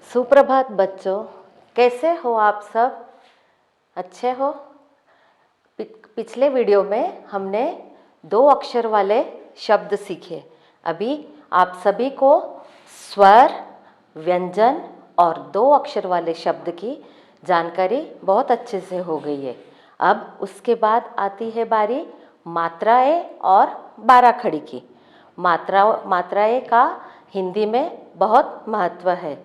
सुप्रभात बच्चों, कैसे हो आप सब? अच्छे हो? पिछले वीडियो में हमने 2 अक्षर वाले शब्द सीखे। अभी आप सभी को स्वर, व्यंजन और 2 अक्षर वाले शब्द की जानकारी बहुत अच्छे से हो गई है। अब उसके बाद आती है बारी मात्राएं और बाराखड़ी की। मात्राएं का हिंदी में बहुत महत्व है।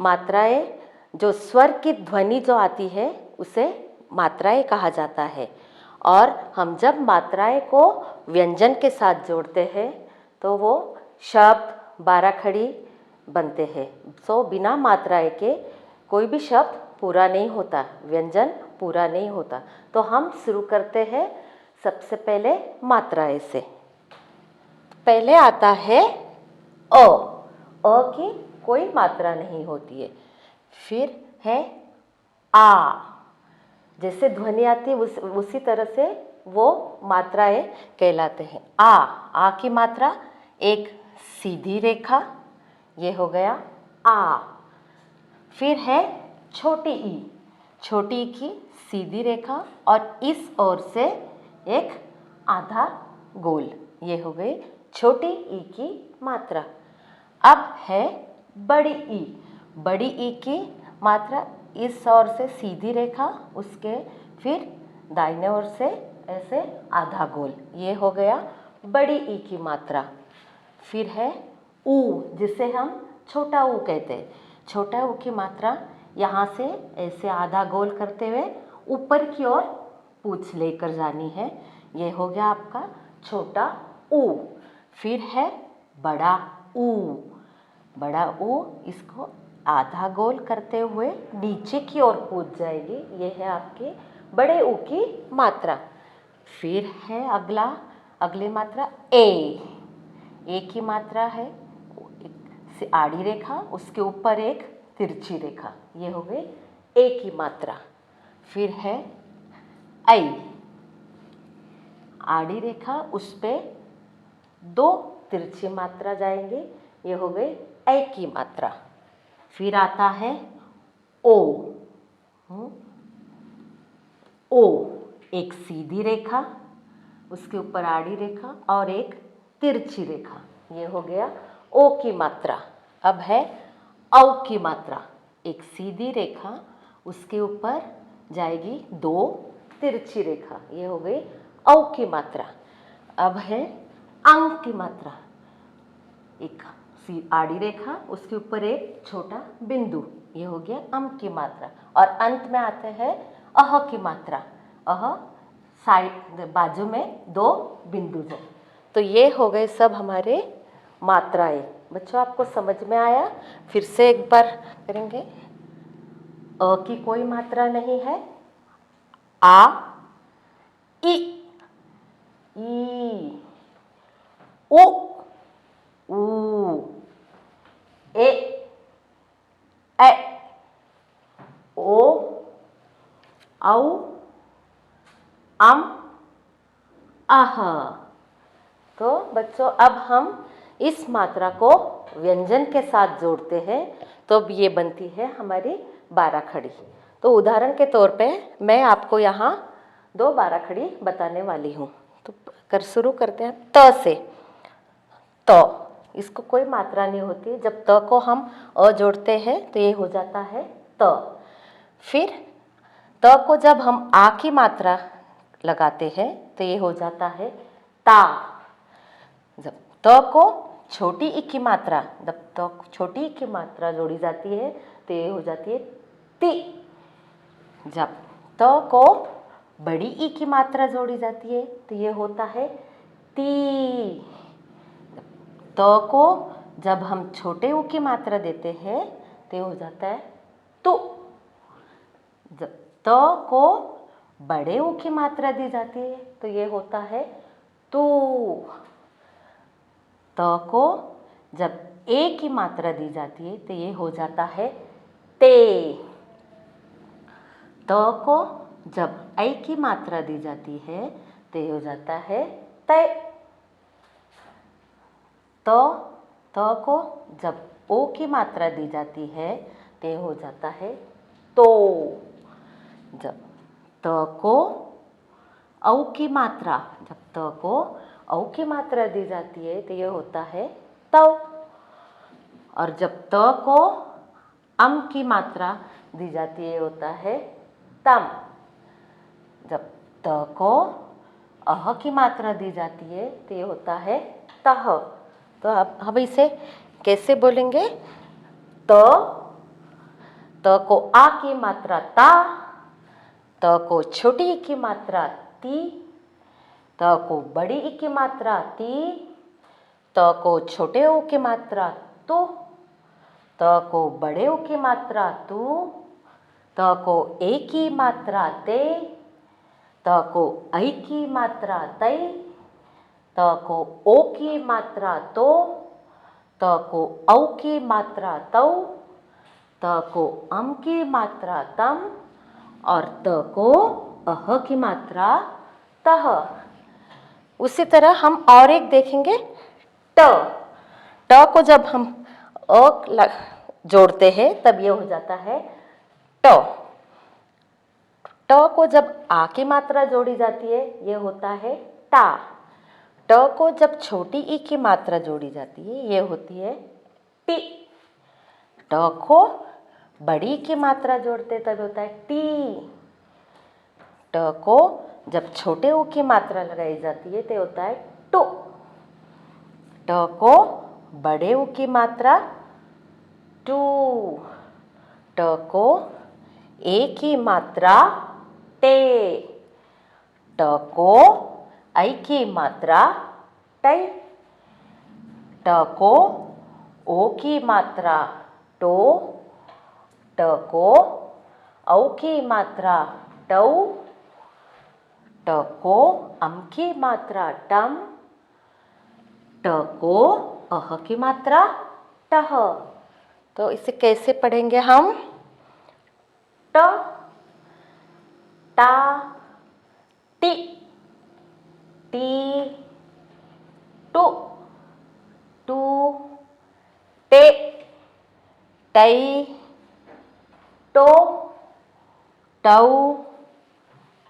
मात्राएं, जो स्वर की ध्वनि जो आती है उसे मात्राएं कहा जाता है। और हम जब मात्राएं को व्यंजन के साथ जोड़ते हैं तो वो शब्द बाराखड़ी बनते हैं। सो बिना मात्राएं के कोई भी शब्द पूरा नहीं होता, व्यंजन पूरा नहीं होता। तो हम शुरू करते हैं सबसे पहले मात्राएं से। पहले आता है अ। अ की कोई मात्रा नहीं होती है। फिर है आ, जैसे ध्वनि आती है उसी तरह से वो मात्राएं कहलाते हैं। आ की मात्रा एक सीधी रेखा, ये हो गया आ। फिर है छोटी ई की सीधी रेखा और इस ओर से एक आधा गोल, ये हो गई छोटी ई की मात्रा। अब है बड़ी ई की मात्रा इस ओर से सीधी रेखा, उसके फिर दाहिने ओर से ऐसे आधा गोल, ये हो गया बड़ी ई की मात्रा। फिर है ऊ, जिसे हम छोटा ऊ कहते हैं। छोटा ऊ की मात्रा यहाँ से ऐसे आधा गोल करते हुए ऊपर की ओर पूंछ लेकर जानी है, ये हो गया आपका छोटा ऊ। फिर है बड़ा ऊ। बड़ा ऊ, इसको आधा गोल करते हुए नीचे की ओर पूंछ जाएगी, ये है आपके बड़े ऊ की मात्रा। फिर है अगली मात्रा ए की मात्रा है एक आड़ी रेखा, उसके ऊपर एक तिरछी रेखा, ये हो गई ए की मात्रा। फिर है ऐ, आड़ी रेखा, उस पे 2 तिरछी मात्रा जाएंगे, ये हो गई ऐ की मात्रा। फिर आता है ओ। ओ, एक सीधी रेखा, उसके ऊपर आड़ी रेखा और एक तिरछी रेखा, ये हो गया ओ की मात्रा। अब है औ की मात्रा, एक सीधी रेखा, उसके ऊपर जाएगी 2 तिरछी रेखा, ये हो गई औ की मात्रा। अब है अंग की मात्रा, एक आड़ी रेखा, उसके ऊपर एक छोटा बिंदु, ये हो गया अम की मात्रा। और अंत में आते हैं अह की मात्रा। अह साइड बाजू में 2 बिंदु है। तो ये हो गए सब हमारे मात्राएं। बच्चों, आपको समझ में आया? फिर से एक बार करेंगे। अ की कोई मात्रा नहीं है। आ, ई, उ, ऊ, ए, ऐ, ओ, औ, अम, अह। तो बच्चों, अब हम इस मात्रा को व्यंजन के साथ जोड़ते हैं तो अब ये बनती है हमारी बाराखड़ी। तो उदाहरण के तौर पे मैं आपको यहाँ 2 बाराखड़ी बताने वाली हूँ। तो शुरू करते हैं त से। त, इसको कोई मात्रा नहीं होती। जब त को हम अ जोड़ते हैं तो ये हो जाता है त। फिर त को जब हम आ की मात्रा लगाते हैं तो ये हो जाता है ता। जब त को छोटी ई की मात्रा, जब त छोटी ई की मात्रा जोड़ी जाती है तो ये हो जाती है ती। जब त को बड़ी ई की मात्रा जोड़ी जाती है तो ये होता है ती। त को जब हम छोटे ऊ की मात्रा देते हैं तो ये हो जाता है तु। जब त को बड़े ऊ की मात्रा दी जाती है तो ये होता है तू। त को जब ए की मात्रा दी जाती है तो ये हो जाता है ते। त को जब ऐ की मात्रा दी जाती है तो ये हो जाता है तय। त को जब ओ की मात्रा दी जाती है ते हो जाता है तो। जब त को औ की मात्रा, जब त को औ की मात्रा दी जाती है तो ये होता है तौ। और जब त को अम की मात्रा दी जाती है होता है तम। जब त को अह की मात्रा दी जाती है तो ये होता है तह। तो अब हम इसे कैसे बोलेंगे? त को आ की मात्रा ता, त को छोटी ई की मात्रा ती, त को बड़ी ई की मात्रा ती, त को छोटे ओ की मात्रा तु, त को बड़े ओ की मात्रा तू, त को ए की मात्रा ते, त को ऐ की मात्रा तै, त को ओ की मात्रा तो, त को औ की मात्रा तौ, त को अम की मात्रा तम, और त को अह की मात्रा तह। उसी तरह हम और एक देखेंगे ट। ट को जब हम जोड़ते हैं तब ये हो जाता है ट। ट को जब आ की मात्रा जोड़ी जाती है ये होता है टा। ट को जब छोटी ई की मात्रा जोड़ी जाती है ये होती है टी। ट को बड़ी की मात्रा जोड़ते तब होता है टी। ट को जब छोटे ऊ की मात्रा लगाई जाती है तो होता है टू। ट को बड़े ऊ की मात्रा टू। ट को ए की मात्रा टे। ट को ऐ की मात्रा टै। ट को ओ की मात्रा टो। ट को औ की मात्रा टौ। ट को अम की मात्रा टम। ट को अह की मात्रा टह। तो इसे कैसे पढ़ेंगे हम? ट, टा, टी, टी, टू, टू, टे, टै, टो, टौ,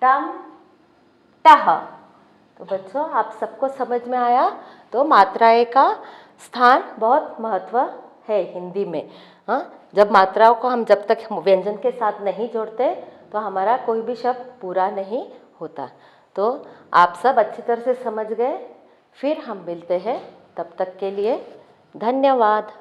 टम, टह। तो बच्चों आप सबको समझ में आया? तो मात्राएं का स्थान बहुत महत्व है हिंदी में। हाँ, जब मात्राओं को हम जब तक व्यंजन के साथ नहीं जोड़ते तो हमारा कोई भी शब्द पूरा नहीं होता। तो आप सब अच्छी तरह से समझ गए। फिर हम मिलते हैं, तब तक के लिए धन्यवाद।